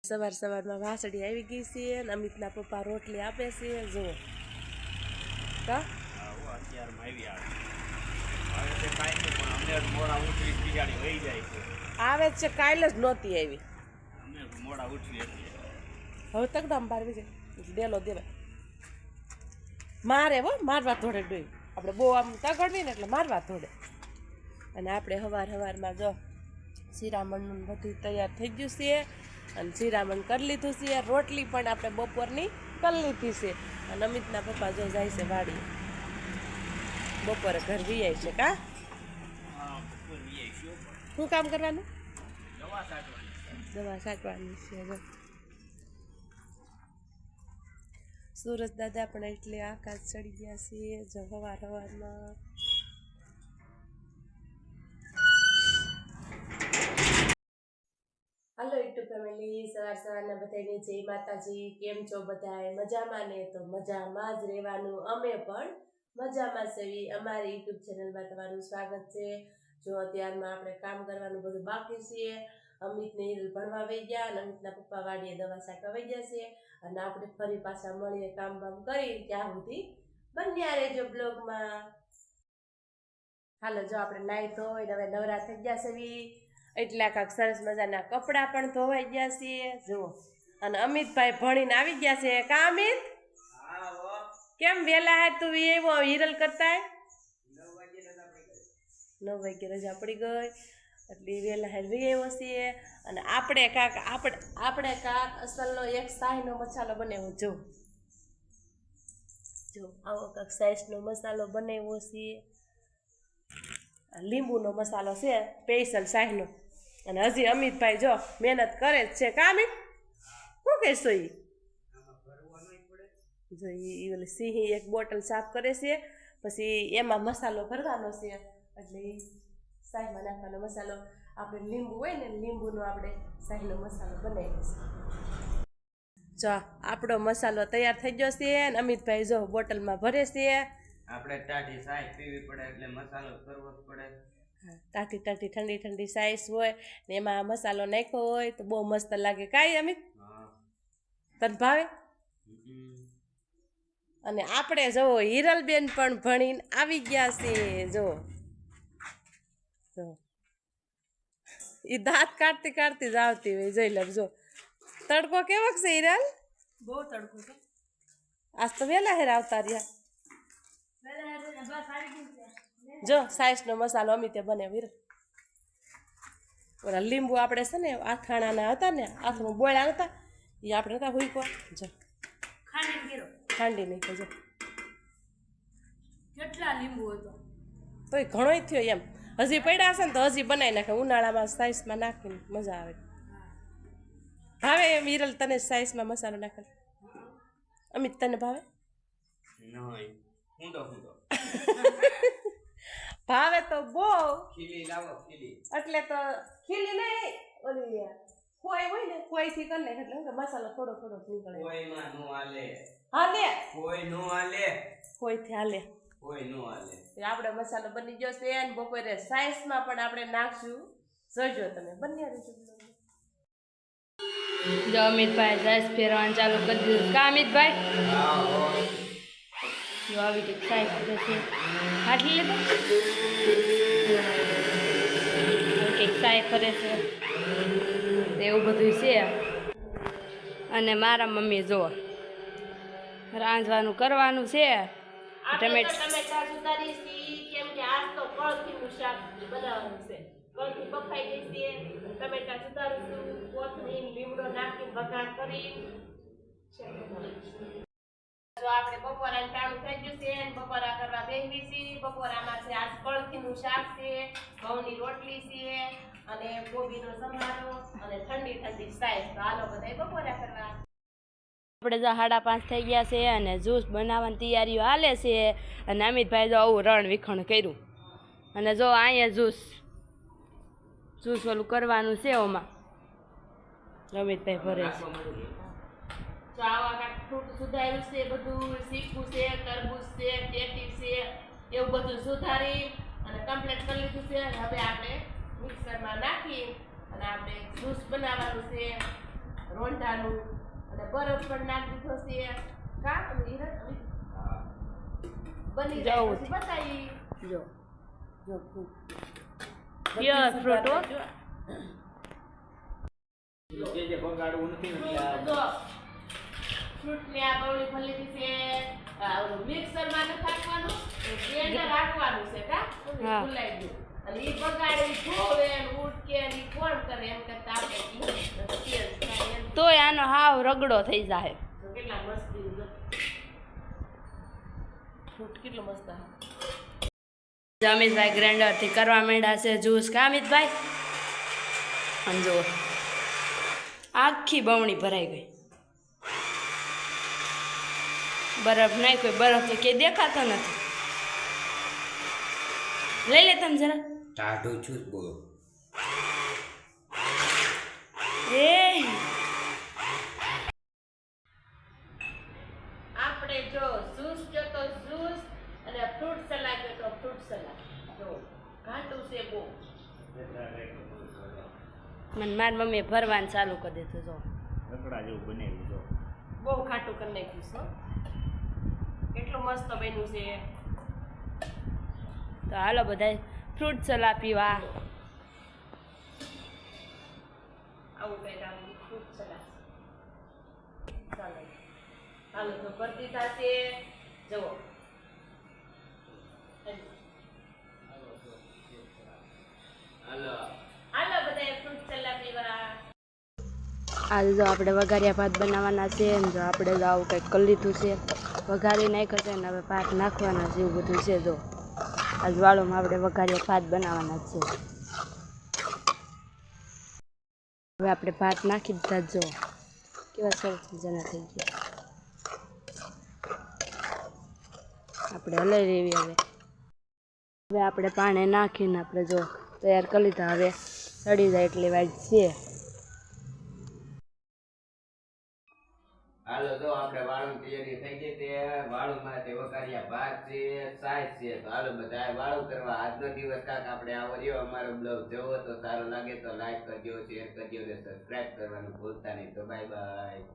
સવાર સવારમાં વાસળી આવી ગઈ છે અને અમિતના પપ્પા રોટલી આપે છે. જુઓ કા આવે છે, કાલ જ નહોતી આવી. હવે તકદામ પારવી છે ડેલો દેવા મારે હો મારવા થોડે ડોઈ આપણે બહુ આમ તગડવી ને એટલે મારવા થોડે. અને આપણે સવારમાં જો શિરામણનું બધું તૈયાર થઈ ગયું છે અને શિરામણ કરી લીધું છે. રોટલી પણ આપણે બપોરની કરી લીધી છે અને અમિતના પપ્પા જો જાય છે વાડી. બપોરે ઘર વીઆઈ છે કા શું કામ કરવાનું? દવા છાંટવાની છે. સુરજ દાદા પણ એટલે આકાશ ચડી ગયા છીએ જો સવારમાં. હાલો યુટ્યુબ ફેમિલી, સવારના બધાને જય માતાજી. કેમ છો બધાએ? મજામાં ને? તો મજામાં જ રહેવાનું. અમે પણ મજામાં છીએ. અમારી યુટ્યુબ ચેનલમાં તમારું સ્વાગત છે. જો અત્યારમાં આપણે કામ કરવાનું બધું બાકી છીએ. અમિતને હિરલ ભણવા વહી ગયા અને અમિતના પપ્પા વાડીએ દવા છાંટવા વહી ગયા છે અને આપણે ફરી પાછા મળીએ કામ બામ કરી. ત્યાં સુધી બન્યા રહેજો બ્લોગમાં. હાલો જો આપણે નાહી ધોઈ હવે નવરા થઈ ગયા છે એટલા કાંક સરસ મજાના કપડાં પણ ધોવાઈ ગયા છે. જુઓ અને અમિતભાઈ ભણીને આવી ગયા છે. કા અમિત? કેમ વેલા હે તું એવો હિરલ કરતા? 9 વાગે રજા પડી ગઈ એટલે વેલા હે એવો છે. અને આપણે કાંક અસલનો એક શાહીનો મસાલો બનાવ્યો. જો આવો કાંક સાઈઝનો મસાલો બનાવ્યો છે. લીંબુનો મસાલો છે સ્પેશિયલ શાહીનો. અને હજી અમિતભાઈ જો મહેનત કરે જ છે. કા અમિત? શું કહેશો? જો એ ઓલી સિંહી એક બોટલ સાફ કરે છે પછી એમાં મસાલો ભરવાનો છે એટલે એ શાહીમાં નાખવાનો મસાલો. આપણે લીંબુ હોય ને લીંબુનો આપણે શાહીનો મસાલો બનાવીએ છીએ. જો આપણો મસાલો તૈયાર થઈ ગયો છે અને અમિતભાઈ જો બોટલમાં ભરે છે. આપણે ટાઢી સાઈઝ પીવી પડે એટલે મસાલો કરવો જ પડે. ટાઢી ઠંડી ઠંડી સાઈઝ હોય ને એમાં મસાલો નાખ્યો હોય તો બહુ મસ્ત લાગે. કાંઈ અમિત? તને ભાવે? અને આપણે જો હિરલબેન પણ ભણીને આવી ગયા છે. જો એ દાંત કાઢતી જ આવતી હોય. જોઈ લે જો તડકો કેવો છે હિરલ? બહુ તડકો છે. આજ તો વહેલા હેર આવતા રહ્યા. જો સાઈઝનો મસાલો અમિતે બનાવ્યો હિરલ. ઓલા લીંબુ આપણે છે ને આથાણાના હતા ને આથણું બોળ્યા હતા એ આપણે હતા હુઈકો. જો ખાંડી નહીં જો કેટલા લીંબુ હતો તોય ઘણોય થયો એમ. હજી પડ્યા હશે ને તો હજી બનાવી નાખે ઉનાળામાં સાઈઝમાં નાખીને મજા આવે. ભાવે એમ હિરલ તને સાઈઝમાં મસાલો નાખે? અમિત તને ભાવે? ભાવે તો બહુ. ખીલી લાવો ખીલી. એટલે તો ખીલી નહીં ઓલી કોઈ હોય ને કોઈથી કરી નાખે એટલે મસાલો થોડો નીકળે. કોઈમાં નો હાલે. હાલે કોઈ નો હાલે. કોઈથી હાલે. કોઈ નો હાલે. આપણે મસાલો બની ગયો છે અને બપોરે સાઈઝમાં પણ આપણે નાખશું. જોજો તમે બન્યા રહેજો. જો અમિતભાઈ સાઈઝ ફેરવાનું ચાલુ કરી દીધું. કા અમિતભાઈ? જો આવી રીતે સાઈઝ કરે છે. આટલી લીધું કંઈક સાઈઝ કરે છે એવું બધું છે. અને મારા મમ્મી જો રાંધવાનું કરવાનું છે. ટમેટા સુધારી છે કેમ કે આજ તો કળથીનું શાક બનાવવાનું છે. કળથી બફાઈ ગઈ છે. ટમેટા સુધારીશું, કોથમીર લીમડો નાખી વઘાર કરી. જો આપણે બપોરા ચાલુ થઈ ગયું છે અને બપોરા કરવા બેસી છીએ. બપોરામાં છે આજ કળથીનું શાક છે, ઘઉંની રોટલી છે અને કોબીનો સંભારો અને ઠંડી સાઈઝ. તો હાલો બધા બપોરા કરવા. આપણે જો 5:30 થઈ ગયા છે અને જ્યુસ બનાવવાની તૈયારીઓ હાલે છે. અને અમિતભાઈ જો આવું રણ વિખણ કર્યું અને જો અહીંયા જ્યુસ ઓલું કરવાનું છે. ઓમાં અમિતભાઈ ભરે છે. તો આવા કાંઈક ફ્રૂટ સુધાર્યું છે, બધું ચીકુ છે, તરબૂચ છે, ટેટી છે, એવું બધું સુધારી અને કમ્પ્લીટ કરી લીધું છે. હવે આપણે મિક્સરમાં નાખી અને આપણે જ્યુસ બનાવવાનું છે. રોંઢાનું અને બરફ પણ નાખી દીધો છે કા બની જાય જવું પછી બતાવી જો જો પ્યોર ફ્રૂટ હો જે બગાડવું નથી ને જો ફ્રૂટ ને આ બવડી ભરેલી છે મિક્સર માં નાખવાનું બ્લેન્ડર રાખવાનું છે કા હા. ભૂલાઈ ગયું અને ઈ બગાડે ઈ ધોવે ને ઉટકે ને ઈ કોણ કરે એમ કરતા આપણે ઈ તોય આનો હાવ રગડો થઈ જાય કેટલા મસ્ત ફ્રૂટ કેટલો મસ્ત હા અમિતભાઈ ગ્રાઇન્ડર થી કરવા માંડ્યા છે જ્યુસ કા અમિતભાઈ અને જો આખી બમણી ભરાઈ ગઈ બરફ નાખ્યો બરફ તો ક્યાંય દેખાતો નથી લઈ લે તમે જરા ટાઢું છું બોલો એ આપણે જો જ્યુસ જો તો જ્યુસ અને ફ્રૂટ સલાડ જો તો ફ્રૂટ સલાડ જો ઘાટું છે બહુ મને મારી મમ્મીએ ભરવાનું ચાલુ કરી દીધું જો રખડા જેવું બનાવ્યું જો બહુ ઘાટું કરી નાખ્યું છે હો. કેટલું મસ્ત બન્યું છે તો હાલો બધા ફ્રૂટ સલાડ પીવા આવું કંઈક આવું ફ્રૂટ સલાડ ચાલો હાલો તો ભરતી થશે જુઓ હાલો હાલો બધા ફ્રૂટ સલાડ પીવા આજે જો આપણે વઘારિયા ભાત બનાવવાના છે ને જો આપણે જો આવું કંઈક કરી લીધું છે વઘારી નાખ્યો છે ને હવે ભાત નાખવાના છે એવું બધું છે જો આજ વાળોમાં આપણે વઘારિયા ભાત બનાવવાના છે હવે આપણે ભાત નાખી દીધા જો કેવા સરસ મજાના થઈ ગયા આપણે હલાઈ લેવી હવે આપણે પાણી નાખીને આપણે જો તૈયાર કરી લીધા હવે સડી જાય એટલી વાત છે હાલો તો આપણે વાળું તૈયારી થઈ ગઈ છે વાળું માં વઘારિયા ભાત છે સાઈઝ છે તો હાલો બધા વાળું કરવા આજનો દિવસ કાંક આપણે આવો રહ્યો અમારો બ્લોગ જોવો તો સારો લાગે તો લાઈક કરજો શેર કરજો અને સબસ્ક્રાઇબ કરવાનું ભૂલતા નહીં તો બાય બાય